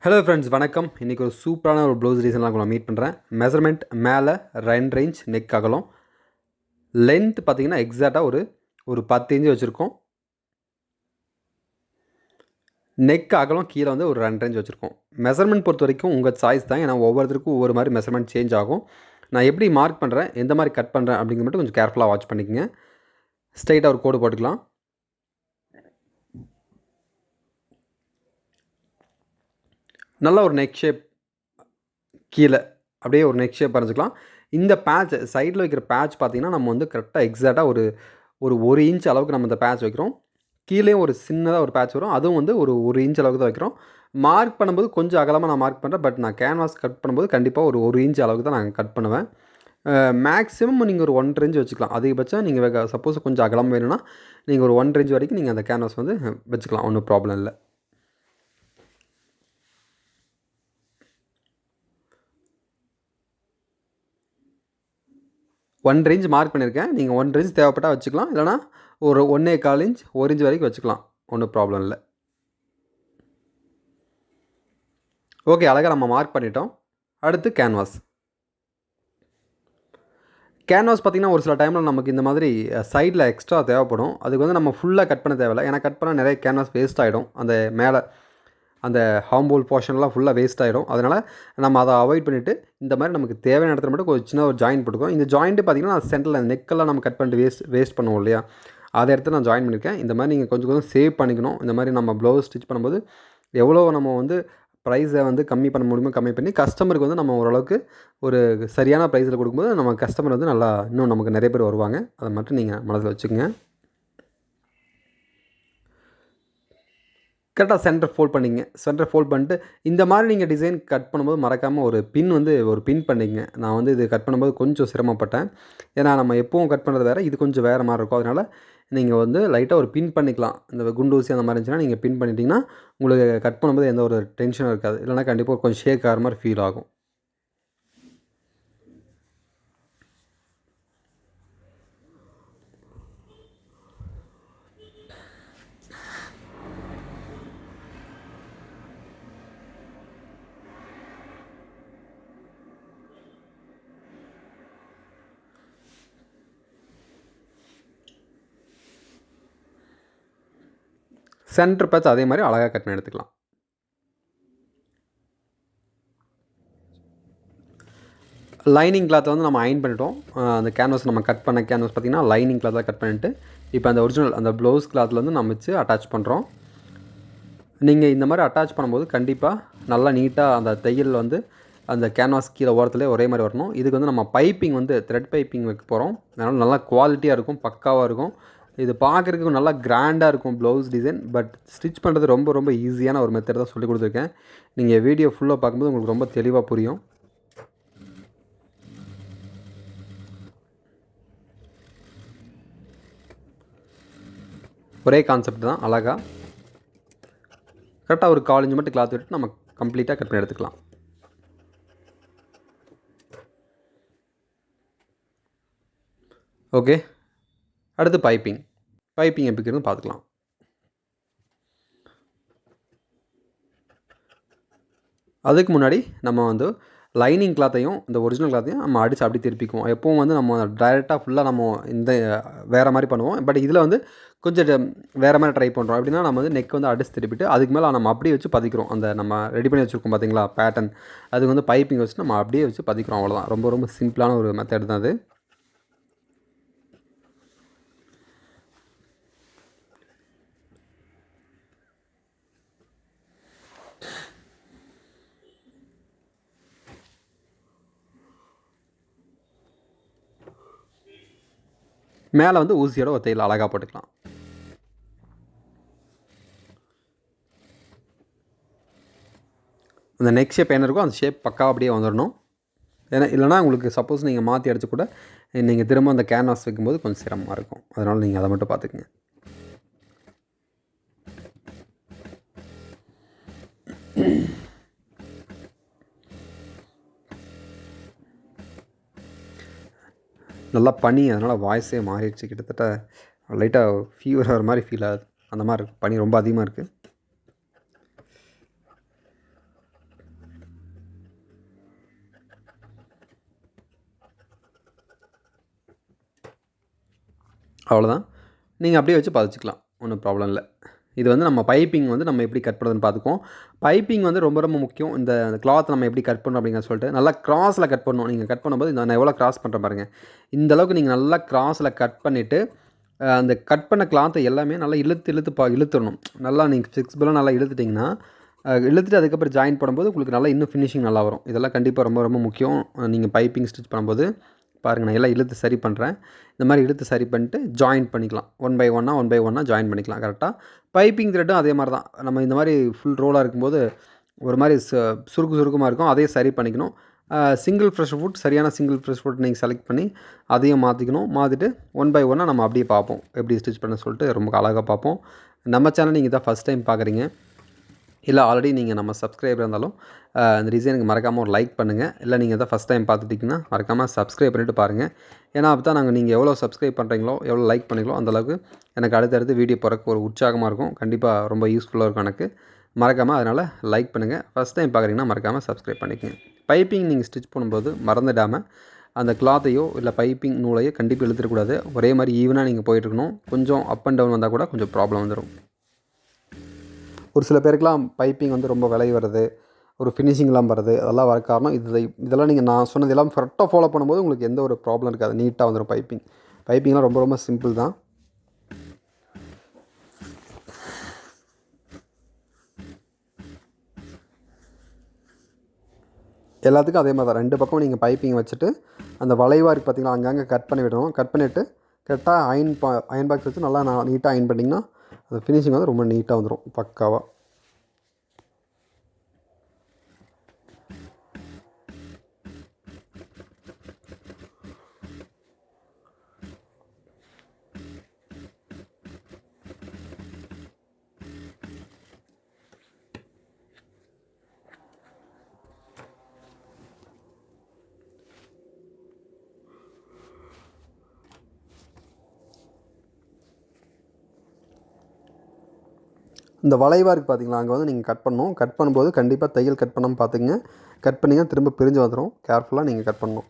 Hello friends, வணக்கம். இன்றைக்கி ஒரு சூப்பரான ஒரு ப்ளவுஸ் டிசைன்லாம் உங்களை மீட் பண்ணுறேன். மெஷர்மெண்ட் மேலே ரேஞ்ச் நெக் அகலம், லென்த் பார்த்திங்கன்னா எக்ஸாக்டாக ஒரு 10 இன்ச்சு வச்சுருக்கோம். நெக் அகலம் கீழே வந்து ஒரு 2 இன்ச் வச்சுருக்கோம். மெஷர்மெண்ட் பொறுத்த வரைக்கும் உங்கள் சாய்ஸ் தான். ஏன்னா ஒவ்வொருத்தருக்கும் ஒவ்வொரு மாதிரி மெஷர்மெண்ட் சேஞ்ச் ஆகும். நான் எப்படி மார்க் பண்ணுறேன், எந்த மாதிரி கட் பண்ணுறேன் அப்படிங்கிறது மட்டும் கொஞ்சம் கேர்ஃபுல்லாக வாட்ச் பண்ணிக்கோங்க. ஸ்ட்ரைட்டாக ஒரு கோடு போட்டுக்கலாம். நல்லா ஒரு நெக் ஷேப் கீழே அப்படியே ஒரு நெக் ஷேப் வரைஞ்சிக்கலாம். இந்த பேட்ச் சைடில் வைக்கிற பேட்ச் பார்த்திங்கன்னா நம்ம வந்து கரெக்டாக எக்ஸாக்டாக ஒரு இன்ச் அளவுக்கு நம்ம இந்த பேட்ச் வைக்கிறோம். கீழேயும் ஒரு சின்னதாக ஒரு பேட்ச் வரும். அதுவும் வந்து ஒரு இன்ச் அளவுக்கு தான் வைக்கிறோம். மார்க் பண்ணும்போது கொஞ்சம் அகலமாக நான் மார்க் பண்ணுறேன். பட் நான் கேன்வாஸ் கட் பண்ணும்போது கண்டிப்பாக ஒரு இன்ச் அளவுக்கு தான் நான் கட் பண்ணுவேன். மேக்ஸிமம் நீங்கள் ஒரு 1.5 இன்ச் வச்சுக்கலாம். அதிகபட்சம் நீங்கள் சப்போஸ் கொஞ்சம் அகலம் வேணும்னா நீங்கள் ஒரு 1.5 இன்ச் வரைக்கும் நீங்கள் அந்த கேன்வாஸ் வந்து வச்சுக்கலாம். ஒன்றும் ப்ராப்ளம் இல்லை. ஒன் இன்ச் மார்க் பண்ணியிருக்கேன். நீங்கள் 1 இன்ச் தேவைப்பட்டால் வச்சுக்கலாம். இல்லைனா ஒரு 1.25 இன்ச் 1 இன்ச் வரைக்கும் வச்சுக்கலாம். ஒன்றும் ப்ராப்ளம் இல்லை. ஓகே, அழகாக நம்ம மார்க் பண்ணிட்டோம். அடுத்து கேன்வாஸ் பார்த்திங்கன்னா ஒரு சில டைமில் நமக்கு இந்த மாதிரி சைடில் எக்ஸ்ட்ரா தேவைப்படும். அதுக்கு வந்து நம்ம ஃபுல்லாக கட் பண்ண தேவையில்லை. ஏன்னா கட் பண்ணால் நிறைய கேன்வாஸ் வேஸ்ட் ஆகிடும். அந்த மேலே அந்த ஹார்ம்போல் போர்ஷன்லாம் ஃபுல்லாக வேஸ்ட் ஆகிடும். அதனால் நம்ம அதை அவாய்ட் பண்ணிவிட்டு இந்த மாதிரி நமக்கு தேவையான இடத்துல மட்டும் ஒரு சின்ன ஒரு ஜாயின் போட்டுக்கோம். இந்த ஜாயிண்ட்டு பார்த்திங்கன்னா சென்டரில் நெக்கெல்லாம் நம்ம கட் பண்ணிட்டு வேஸ்ட் பண்ணுவோம் இல்லையா, அதை இடத்துல நான் ஜாயின் பண்ணியிருக்கேன். இந்த மாதிரி நீங்கள் கொஞ்சம் கொஞ்சம் சேவ் பண்ணிக்கணும். இந்த மாதிரி நம்ம ப்ளவுஸ் ஸ்டிச் பண்ணும்போது எவ்வளோ நம்ம வந்து ப்ரைஸை வந்து கம்மி பண்ண முடியுமோ கம்மி பண்ணி கஸ்டமருக்கு வந்து நம்ம ஓரளவுக்கு ஒரு சரியான ப்ரைஸில் கொடுக்கும்போது நம்ம கஸ்டமர் வந்து நல்லா இன்னும் நமக்கு நிறைய பேர் வருவாங்க. அதை மட்டும் நீங்கள் மனதில் வச்சுக்கோங்க. கரெக்டாக சென்டர் ஃபோல்ட் பண்ணிங்க. சென்டர் ஃபோல்ட் பண்ணிட்டு இந்த மாதிரி நீங்கள் டிசைன் கட் பண்ணும்போது மறக்காமல் ஒரு பின் பண்ணிங்க. நான் வந்து இது கட் பண்ணும்போது கொஞ்சம் சிரமப்பட்டேன். ஏன்னா நம்ம எப்பவும் கட் பண்ணுறது வேறு, இது கொஞ்சம் வேறு மாதிரி இருக்கும். அதனால் நீங்கள் வந்து லைட்டாக ஒரு பின் பண்ணிக்கலாம். இந்த குண்டூசி அந்த மாதிரி இருந்துச்சுன்னா நீங்கள் பின் பண்ணிட்டீங்கன்னா உங்களுக்கு கட் பண்ணும்போது எந்த ஒரு டென்ஷனும் இருக்காது. இல்லைனா கண்டிப்பாக கொஞ்சம் ஷேக் ஆகிற மாதிரி ஃபீல் ஆகும். சென்டர் பேட்ச் அதே மாதிரி அழகாக கட் பண்ணி எடுத்துக்கலாம். லைனிங் கிளாத்தை வந்து நம்ம அயன் பண்ணிட்டோம். அந்த கேன்வாஸ் நம்ம கட் பண்ண கேன்வாஸ் பார்த்திங்கன்னா லைனிங் கிளாத்தாக கட் பண்ணிவிட்டு இப்போ அந்த ஒரிஜினல் அந்த ப்ளவுஸ் கிளாத்தில் வந்து நம்ம வச்சு அட்டாச் பண்ணுறோம். நீங்கள் இந்த மாதிரி அட்டாச் பண்ணும்போது கண்டிப்பாக நல்லா நீட்டாக அந்த தையல் வந்து அந்த கேன்வாஸ் கீழே ஓரத்துலேயே ஒரே மாதிரி வரணும். இதுக்கு வந்து நம்ம பைப்பிங் வந்து த்ரெட் பைப்பிங் வைக்க போகிறோம். அதனால் நல்லா குவாலிட்டியாக இருக்கும், பக்காவாக இருக்கும். இது பார்க்குறதுக்கு நல்லா கிராண்டாக இருக்கும் ப்ளவுஸ் டிசைன். பட் ஸ்டிச் பண்ணுறது ரொம்ப ரொம்ப ஈஸியான ஒரு மெத்தட் தான் சொல்லி கொடுத்துருக்கேன். நீங்கள் வீடியோ ஃபுல்லாக பார்க்கும்போது உங்களுக்கு ரொம்ப தெளிவாக புரியும். ஒரே கான்செப்ட் தான். அழகாக கரெக்டாக ஒரு 4 இன்ச் மட்டும் கிளாத் விட்டு நம்ம கம்ப்ளீட்டாக கட் பண்ணி எடுத்துக்கலாம். ஓகே, அடுத்து பைப்பிங் எப்படி இருக்குன்னு பார்த்துக்கலாம். அதுக்கு முன்னாடி நம்ம வந்து லைனிங் கிளாத்தையும் இந்த ஒரிஜினல் கிளாத்தையும் நம்ம அடித்து அப்படி திருப்பிக்குவோம். எப்பவும் வந்து நம்ம டைரெக்டாக ஃபுல்லாக நம்ம இந்த வேறு மாதிரி பண்ணுவோம். பட் இதில் வந்து கொஞ்சம் வேறு மாதிரி ட்ரை பண்ணுறோம். அப்படின்னா நம்ம வந்து நெக் வந்து அடித்து திருப்பிட்டு அதுக்கு மேலே நம்ம அப்படியே வச்சு பதிக்கிறோம். அந்த நம்ம ரெடி பண்ணி வச்சுருக்கோம் பார்த்தீங்களா பேட்டர்ன், அதுக்கு வந்து பைப்பிங் வச்சு நம்ம அப்படியே வச்சு பதிக்கிறோம். அவ்வளோதான். ரொம்ப ரொம்ப சிம்பிளான ஒரு மெத்தட் தான் அது. மேலே வந்து ஊசியோட ஒரு தையல் அழகாக போட்டுக்கலாம். அந்த நெக் ஷேப் என்ன இருக்கோ அந்த ஷேப் பக்காவாக அப்படியே வந்துடணும். ஏன்னா இல்லைனா உங்களுக்கு சப்போஸ் நீங்கள் மாற்றி அடித்து கூட நீங்கள் திரும்ப அந்த கேன்வாஸ் வைக்கும்போது கொஞ்சம் சிரமமாக இருக்கும். அதனால் நீங்கள் அதை மட்டும் பார்த்துக்குங்க. நல்லா பனி, அதனால் வாய்ஸே மாறிடுச்சு. கிட்டத்தட்ட லைட்டாக ஃபீவர் வர மாதிரி ஃபீல் ஆகுது. அந்த மாதிரி இருக்குது. பனி ரொம்ப அதிகமாக இருக்குது. அவ்வளோதான். நீங்கள் அப்படியே வச்சு பதிச்சிக்கலாம், ஒன்றும் ப்ராப்ளம் இல்லை. இது வந்து நம்ம பைப்பிங் வந்து நம்ம எப்படி கட் பண்ணுறதுன்னு பார்த்துக்குவோம். பைப்பிங் வந்து ரொம்ப ரொம்ப முக்கியம். இந்த கிளாத் நம்ம எப்படி கட் பண்ணணும் அப்படிங்கிற சொல்லிட்டு நல்லா கிராஸில் கட் பண்ணணும். நீங்கள் கட் பண்ணும்போது நான் எவ்வளோ கிராஸ் பண்ணுறேன் பாருங்கள். இந்த அளவுக்கு நீங்கள் நல்லா கிராஸில் கட் பண்ணிவிட்டு அந்த கட் பண்ண கிளாத்தை எல்லாமே நல்லா இழுத்துடணும். நல்லா நீங்கள் ஃபிக்ஸ்பிளாக நல்லா இழுத்துட்டிங்கன்னா இழுத்துட்டு அதுக்கப்புறம் ஜாயின் பண்ணும்போது உங்களுக்கு நல்லா இன்னும் ஃபினிஷிங் நல்லா வரும். இதெல்லாம் கண்டிப்பாக ரொம்ப ரொம்ப முக்கியம். நீங்கள் பைப்பிங் ஸ்டிச் பண்ணும்போது பாருங்கள், நான் எல்லாம் இழுத்து சரி பண்ணுறேன். இந்த மாதிரி இழுத்து சரி பண்ணிட்டு ஜாயின் பண்ணிக்கலாம். ஒன் பை ஒன்னாக ஜாயின் பண்ணிக்கலாம் கரெக்டாக. பைப்பிங் த்ரெட்டும் அதே மாதிரி தான். நம்ம இந்த மாதிரி ஃபுல் ரோலாக இருக்கும்போது ஒரு மாதிரி சுருக்கமாக இருக்கும். அதையும் சரி பண்ணிக்கணும். சிங்கிள் ஃப்ரெஷ் ஃபுட், சரியான சிங்கிள் ஃப்ரெஷ் ஃபுட் நீங்கள் செலக்ட் பண்ணி அதையும் மாற்றிக்கணும். மாற்றிட்டு ஒன் பை ஒன்னாக நம்ம அப்படியே பார்ப்போம், எப்படி ஸ்டிச் பண்ண சொல்லிட்டு ரொம்ப அழகாக பார்ப்போம். நம்ம சேனல் நீங்கள் தான் ஃபஸ்ட் டைம் பார்க்குறீங்க, இல்லை ஆல்ரெடி நீங்கள் நம்ம சப்ஸ்கிரைபர் இருந்தாலும் இந்த டிசைனுக்கு மறக்காமல் ஒரு லைக் பண்ணுங்கள். இல்லை நீங்கள் தான் ஃபஸ்ட் டைம் பார்த்துட்டிங்கன்னா மறக்காமல் சப்ஸ்கிரைப் பண்ணிவிட்டு பாருங்கள். ஏன்னா அப்போ தான் நீங்கள் எவ்வளோ சப்ஸ்கிரைப் பண்ணுறீங்களோ, எவ்வளோ லைக் பண்ணுறீங்களோ அந்தளவுக்கு எனக்கு அடுத்தடுத்து வீடியோ போகிறக்கு ஒரு உற்சாகமாக இருக்கும். கண்டிப்பாக ரொம்ப யூஸ்ஃபுல்லாக இருக்கும் எனக்கு. மறக்காமல் அதனால் லைக் பண்ணுங்கள். ஃபஸ்ட் டைம் பார்க்குறீங்கன்னா மறக்காமல் சப்ஸ்கிரைப் பண்ணிக்கங்க. பைப்பிங் நீங்கள் ஸ்டிச் பண்ணும்போது மறந்துடாமல் அந்த கிளாத்தையோ இல்லை பைப்பிங் நூலையோ கண்டிப்பாக இழுத்துடக்கூடாது. ஒரே மாதிரி ஈவனாக நீங்கள் போயிட்டுருக்கணும். கொஞ்சம் அப் அண்ட் டவுன் வந்தால் கூட கொஞ்சம் ப்ராப்ளம் வந்துடும். ஒரு சில பேருக்குலாம் பைப்பிங் வந்து ரொம்ப விலை வருது, ஒரு ஃபினிஷிங்லாம் வருது. அதெல்லாம் வர காரணம் இதெல்லாம் நீங்கள் நான் சொன்னது எல்லாம் கரெக்டாக ஃபாலோ பண்ணும்போது உங்களுக்கு எந்த ஒரு ப்ராப்ளம் இருக்காது. நீட்டாக வந்துடும் பைப்பிங்லாம் ரொம்ப ரொம்ப சிம்பிள் தான். எல்லாத்துக்கும் அதே மாதிரி தான். 2 பக்கம் நீங்கள் பைப்பிங் வச்சுட்டு அந்த வளைவாக இருக்குது பார்த்தீங்களா, அங்கங்கே கட் பண்ணி விடணும். கட் பண்ணிவிட்டு கரெக்டாக அயன் பாக்ஸ் வச்சு நல்லா நீட்டாக அயன் பண்ணிங்கன்னா அந்த ஃபினிஷிங் வந்து ரொம்ப நீட்டாக வந்துடும் பக்காவாக. இந்த வளைவாக இருக்குது பார்த்தீங்களா, அங்கே வந்து நீங்கள் கட் பண்ணணும். கட் பண்ணும்போது கண்டிப்பாக தையல் கட் பண்ணாமல் பார்த்துங்க. கட் பண்ணிங்கன்னா திரும்ப பிரிஞ்சு வந்துடும். கேர்ஃபுல்லாக நீங்கள் கட் பண்ணணும்.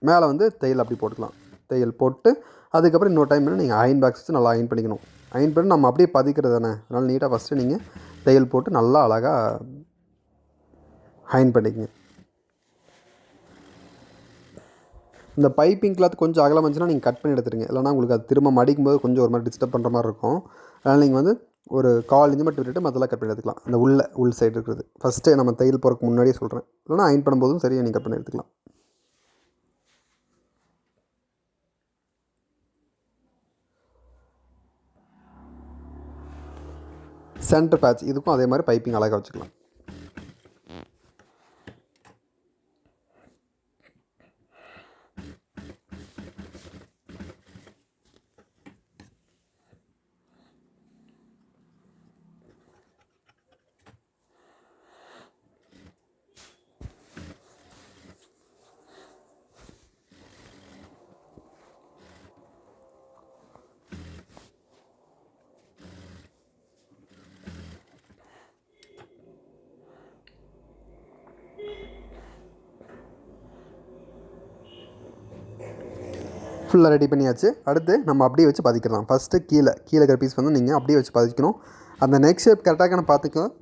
மேலே வந்து தையல் அப்படி போட்டுக்கலாம். தையல் போட்டு அதுக்கப்புறம் இன்னொரு டைம் நீங்கள் அயன் பாக்ஸ் வச்சு நல்லா அயன் பண்ணிக்கணும். அயன் பண்ணி நம்ம அப்படியே பதிக்கிறது தானே, அதனால் நீட்டாக ஃபஸ்ட்டு நீங்கள் தையல் போட்டு நல்லா அழகாக அயன் பண்ணிக்கங்க. இந்த பைப்பிங் கிளாத் கொஞ்சம் அகலம் வந்துச்சுன்னா நீங்கள் கட் பண்ணி எடுத்துருங்க. இல்லைனா உங்களுக்கு அது திரும்ப மடிக்கும்போது கொஞ்சம் ஒரு மாதிரி டிஸ்டர்ப் பண்ணுற மாதிரி இருக்கும். அதனால் நீங்கள் வந்து ஒரு 1/4 இன்ச்சு மட்டும் விட்டுட்டு மற்றெல்லாம் கட் பண்ணி எடுத்துக்கலாம். அந்த உள் சைடு இருக்கிறது ஃபஸ்ட்டு நம்ம தையல் போகிறதுக்கு முன்னாடியே சொல்கிறேன். இல்லைனா அயன் பண்ணும்போதும் சரியாக நீங்கள் கட் பண்ணி எடுத்துக்கலாம். சென்டர் பேட்ச் இதுக்கும் அதே மாதிரி பைப்பிங் அழகாக வச்சுக்கலாம். ஃபுல்லாக ரெடி பண்ணியாச்சு. அடுத்து நம்ம அப்படியே வச்சு பதிக்கலாம். ஃபஸ்ட்டு கீழே இருக்கிற பீஸ் வந்து நீங்கள் அப்படியே வச்சு பதிக்கணும். அந்த நெக் ஷேப் கரெக்டாக பார்த்துக்கலாம்.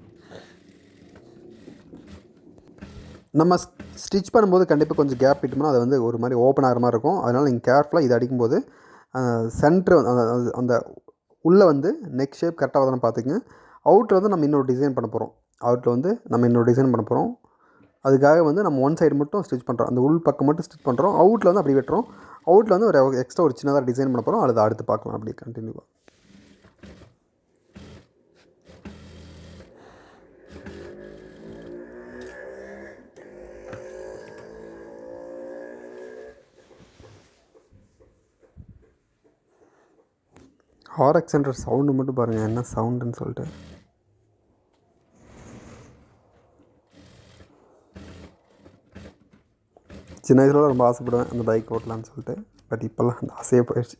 நம்ம ஸ்டிச் பண்ணும்போது கண்டிப்பாக கொஞ்சம் கேப் விட்டோம்னா அது வந்து ஒரு மாதிரி ஓப்பன் ஆகிற மாதிரி இருக்கும். அதனால் நீங்கள் கேர்ஃபுல்லாக இது அடிக்கும்போது சென்ட்ரு அந்த உள்ளே வந்து நெக் ஷேப் கரெக்டாக வருதுன்னு பார்த்துக்குங்க. அவுட்டில் வந்து நம்ம இன்னொரு டிசைன் பண்ண போகிறோம். அதுக்காக வந்து நம்ம ஒன் சைடு மட்டும் ஸ்டிச் பண்ணுறோம். அந்த உள் பக்கம் மட்டும் ஸ்டிச் பண்ணுறோம். அவுட்டில் வந்து அப்படி வெட்டுறோம். அவுட்டில் வந்து ஒரு எக்ஸ்ட்ரா ஒரு சின்னதாக டிசைன் பண்ண போகிறோம். அதை அடுத்து பார்க்கலாம் அப்படி கண்டினியூவாக. ஆர்எக்ஸ் சென்டர் சவுண்டு மட்டும் பாருங்கள், என்ன சவுண்டுன்னு சொல்லிட்டு. சின்ன வயசில் ரொம்ப ஆசைப்படுவேன் அந்த பைக் ஓட்டலான்னு சொல்லிட்டு. பட் இப்போல்லாம் அந்த ஆசையே போயிடுச்சு.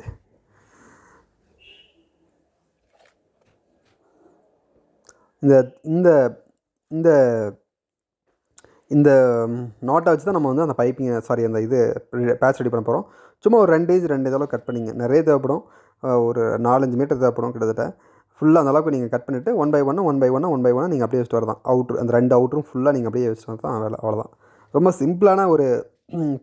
இந்த இந்த இந்த இந்த நாட்டை வச்சு தான் நம்ம வந்து அந்த பைப்பிங் அந்த பேட்ச் ரெடி பண்ண போகிறோம். சும்மா ஒரு 2 இதளவு கட் பண்ணிங்க. நிறைய தேவைப்படும். ஒரு 4-5 மீட்டர் தேவைப்படும் கிட்டத்தட்ட. ஃபுல்லாக அந்த அளவுக்கு நீங்கள் கட் பண்ணிவிட்டு ஒன் பை ஒன்னாக நீங்கள் அப்படியே வச்சுட்டு வரதான். அவுட்ரு அந்த 2 அவுட்ரும் ஃபுல்லாக நீங்கள் அப்படியே வச்சுட்டு வரதான் வேலை, அவ்வளோதான். ரொம்ப சிம்பிளான ஒரு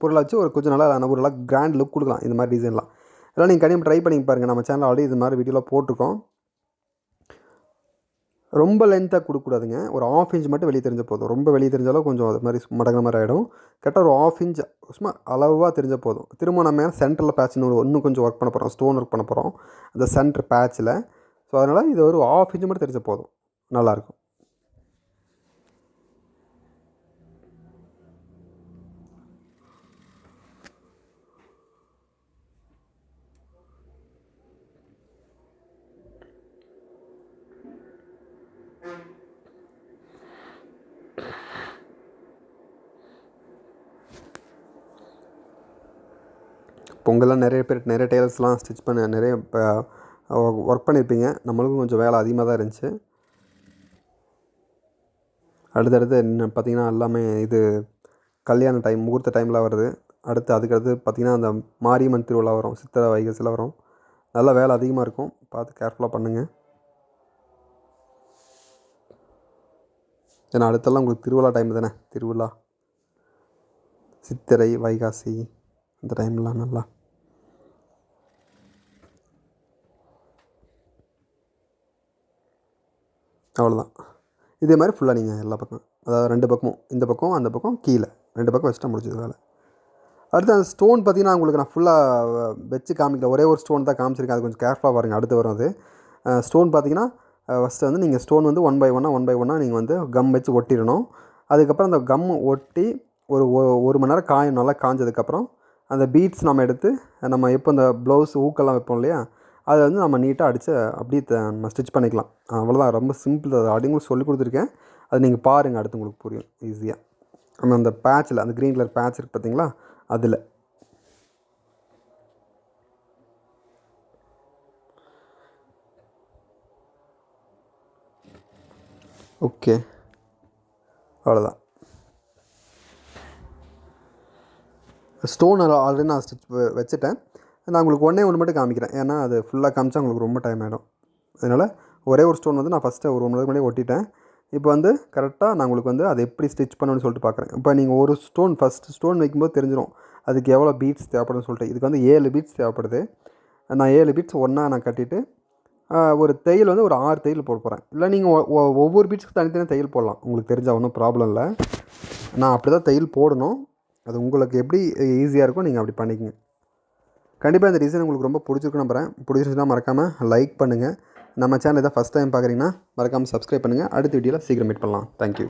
பொருளை வச்சு ஒரு கொஞ்சம் நல்லா ஒரு கிராண்ட் லுக் கொடுக்கலாம் இந்த மாதிரி டிசைன்லாம். இதெல்லாம் நீங்கள் கண்டிப்பாக ட்ரை பண்ணி பாருங்கள். நம்ம சேனல் ஆல்ரெடி இது மாதிரி வீடியோலாம் போட்டிருக்கோம். ரொம்ப லென்த்தாக கொடுக்கக்கூடாதுங்க. ஒரு 1/2 இன்ச் மட்டும் வெளியே தெரிஞ்ச போதும். ரொம்ப வெளியே தெரிஞ்சாலும் கொஞ்சம் அது மாதிரி மடங்குற மாதிரி ஆகிடும். கரெக்டாக ஒரு 1/2 இன்ச் சும்மா அளவாக தெரிஞ்சால் போதும். திரும்ப நம்ம சென்டரில் பேட்ச்னு இன்னும் கொஞ்சம் ஒர்க் பண்ண போகிறோம். ஸ்டோன் ஒர்க் பண்ண போகிறோம் அந்த சென்டர் பேட்சில். ஸோ அதனால் இது ஒரு 1/2 இன்ச் மட்டும் தெரிஞ்ச போதும், நல்லாயிருக்கும். பொங்கல்லாம் நிறைய பேர் நிறைய டெய்லர்ஸ்லாம் ஸ்டிச் பண்ண நிறைய ஒர்க் பண்ணியிருப்பீங்க. நம்மளுக்கும் கொஞ்சம் வேலை அதிகமாக தான் இருந்துச்சு. அடுத்தடுத்து என்ன பார்த்திங்கன்னா எல்லாமே இது கல்யாண டைம், முகூர்த்த டைமில் வருது. அதுக்கடுத்து பார்த்திங்கன்னா அந்த மாரியம்மன் திருவிழா வரும், சித்திரை வைகாசியில் வரும். நல்லா வேலை அதிகமாக இருக்கும். பார்த்து கேர்ஃபுல்லாக பண்ணுங்கள். ஏன்னா அடுத்தெல்லாம் உங்களுக்கு திருவிழா டைம் தானே. திருவிழா, சித்திரை, வைகாசி அந்த டைம்லாம் நல்லா அவ்வளோதான். இதே மாதிரி ஃபுல்லாக நீங்கள் எல்லா பக்கம், அதாவது 2 பக்கமும், இந்த பக்கம் அந்த பக்கம் கீழே 2 பக்கம் வச்சுட்டா முடிஞ்சது வேலை. அடுத்து அந்த ஸ்டோன் பார்த்திங்கன்னா உங்களுக்கு நான் ஃபுல்லாக வச்சு காமிக்கல. ஒரே ஒரு ஸ்டோன் தான் காமிச்சிருக்கேன். அது கொஞ்சம் கேர்ஃபுல்லாக பாருங்கள். அடுத்து வரும் அது ஸ்டோன் பார்த்திங்கன்னா ஃபஸ்ட்டு வந்து நீங்கள் ஸ்டோன் வந்து ஒன் பை ஒன்னாக நீங்கள் வந்து கம் வச்சு ஒட்டிடணும். அதுக்கப்புறம் அந்த கம் ஒட்டி ஒரு மணி நேரம் காயும். நல்லா காஞ்சதுக்கப்புறம் அந்த பீட்ஸ் நம்ம எடுத்து நம்ம எப்போ இந்த ப்ளவுஸ் ஊக்கெல்லாம் வைப்போம் இல்லையா, அதை வந்து நம்ம நீட்டாக அடித்து அப்படியே நம்ம ஸ்டிச் பண்ணிக்கலாம். அவ்வளோதான். ரொம்ப சிம்பிள். அது அப்படிங்களுக்கு சொல்லி கொடுத்துருக்கேன். அது நீங்கள் பாருங்கள், அடுத்து உங்களுக்கு புரியும் ஈஸியாக. நம்ம அந்த பேட்சில் அந்த க்ரீன் கலர் பேட்ச் இருக்குது பார்த்தீங்களா, அதில் ஓகே, அவ்வளோதான். ஸ்டோன் ஆல்ரெடி நான் ஸ்டிச் வச்சுட்டேன். நான் உங்களுக்கு ஒன்று மட்டும் காமிக்கிறேன். ஏன்னா அது ஃபுல்லாக காமிச்சா உங்களுக்கு ரொம்ப டைம் ஆகிடும். அதனால் ஒரே ஒரு ஸ்டோன் வந்து நான் ஃபஸ்ட்டு ஒரு 1 மணி நேரத்துக்கு முன்னாடியே ஒட்டிட்டேன். இப்போ வந்து கரெக்டாக நான் உங்களுக்கு வந்து அதை எப்படி ஸ்டிச் பண்ணணும்னு சொல்லிட்டு பார்க்குறேன். இப்போ நீங்கள் ஒரு ஸ்டோன் ஃபஸ்ட்டு ஸ்டோன் வைக்கும்போது தெரிஞ்சிடும் அதுக்கு எவ்வளோ பீட்ஸ் தேவைப்படும்னு சொல்லிட்டு. இதுக்கு வந்து 7 பீட்ஸ் தேவைப்படுது. நான் 7 பீட்ஸ் ஒன்றா நான் கட்டிட்டு ஒரு தையல் வந்து ஒரு 6 தையல் போட போகிறேன். இல்லை நீங்கள் ஒவ்வொரு பீட்ஸ்க்கு தனித்தனியாக தையல் போடலாம். உங்களுக்கு தெரிஞ்சால் ஒன்றும் ப்ராப்ளம் இல்லை. நான் அப்படி தான் தையல் போடணும். அது உங்களுக்கு எப்படி ஈஸியாக இருக்கோ நீங்கள் அப்படி பண்ணிக்கங்க. கண்டிப்பாக இந்த டிசைன் உங்களுக்கு ரொம்ப பிடிச்சிருக்குன்னு நம்புகிறேன். பிடிச்சிருந்துச்சுன்னா மறக்காமல் லைக் பண்ணுங்கள். நம்ம சேனல் இதை ஃபஸ்ட் டைம் பார்க்குறீங்கன்னா மறக்காமல் சப்ஸ்கிரைப் பண்ணுங்கள். அடுத்த வீடியோவில் சீக்கிரம் மீட் பண்ணலாம். தேங்க்யூ.